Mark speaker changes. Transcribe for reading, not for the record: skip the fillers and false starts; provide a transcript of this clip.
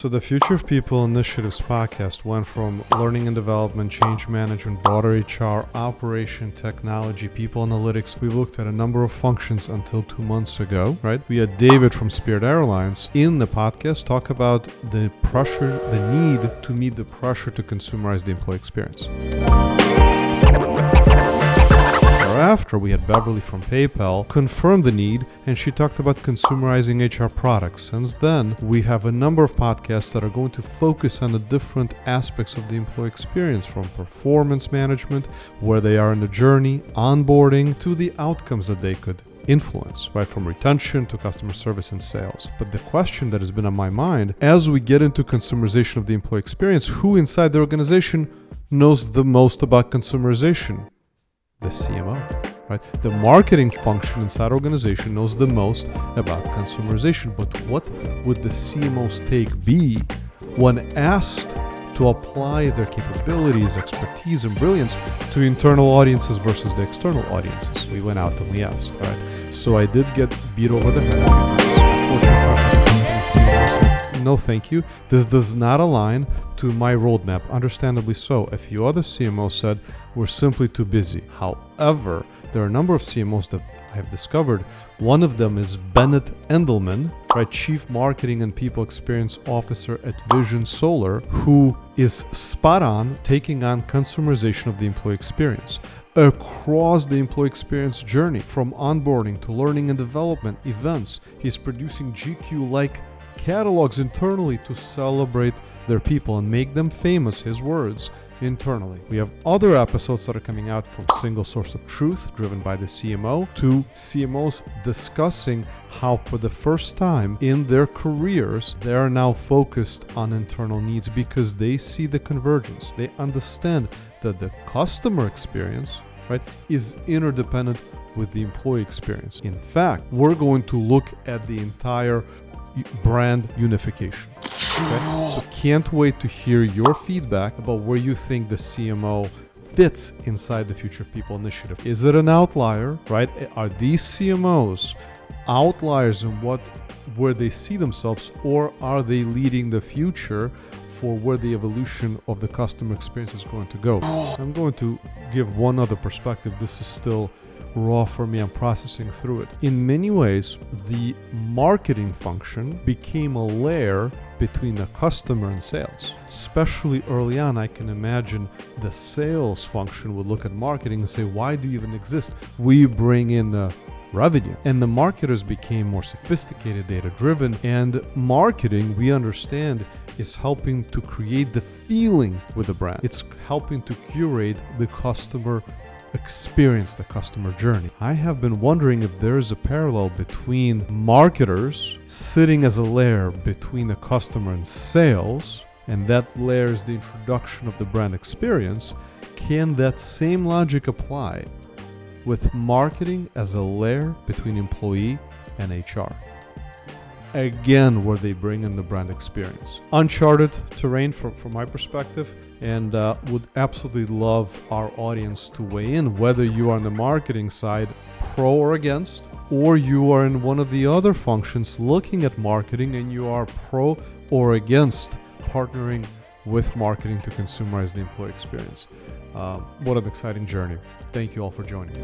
Speaker 1: So the Future of People Initiatives podcast went from learning and development, change management, broader HR, operation, technology, people analytics. We looked at a number of functions until 2 months ago, right? We had David from Spirit Airlines in the podcast talk about the pressure, the need to meet the pressure to consumerize the employee experience. After we had Beverly from PayPal confirm the need, and she talked about consumerizing HR products. Since then, we have a number of podcasts that are going to focus on the different aspects of the employee experience, from performance management, where they are in the journey, onboarding, to the outcomes that they could influence, right, from retention to customer service and sales. But the question that has been on my mind, as we get into consumerization of the employee experience, who inside the organization knows the most about consumerization? The CMO, right? The marketing function inside organization knows the most about consumerization. But what would the CMO's take be when asked to apply their capabilities, expertise, and brilliance to internal audiences versus the external audiences? We went out and we asked, all right? So I did get beat over the head. No, thank you. This does not align to my roadmap. Understandably so. A few other CMOs said we're simply too busy. However, there are a number of CMOs that I have discovered. One of them is Bennett Endelman, right, Chief Marketing and People Experience Officer at Vision Solar, who is spot on taking on consumerization of the employee experience across the employee experience journey, from onboarding to learning and development events. He's producing GQ-like catalogs internally to celebrate their people and make them famous, his words, internally. We have other episodes that are coming out, from Single Source of Truth, driven by the CMO, to CMOs discussing how for the first time in their careers, they are now focused on internal needs because they see the convergence. They understand that the customer experience, right, is interdependent with the employee experience. In fact, we're going to look at the entire brand unification. Okay? So can't wait to hear your feedback about where you think the CMO fits inside the Future of People initiative. Is it an outlier, right? Are these CMOs outliers in where they see themselves, or are they leading the future for where the evolution of the customer experience is going to go? I'm going to give one other perspective. This is still raw for me. I'm processing through it. In many ways, the marketing function became a layer between the customer and sales. Especially early on, I can imagine the sales function would look at marketing and say, why do you even exist? We bring in the revenue. And the marketers became more sophisticated, data-driven, and marketing, we understand, is helping to create the feeling with the brand. It's helping to curate the customer experience, the customer journey. I have been wondering if there is a parallel between marketers sitting as a layer between the customer and sales, and that layer is the introduction of the brand experience. Can that same logic apply with marketing as a layer between employee and HR? Again, where they bring in the brand experience. Uncharted terrain from my perspective, and would absolutely love our audience to weigh in, whether you are on the marketing side, pro or against, or you are in one of the other functions looking at marketing and you are pro or against partnering with marketing to consumerize the employee experience. What an exciting journey. Thank you all for joining.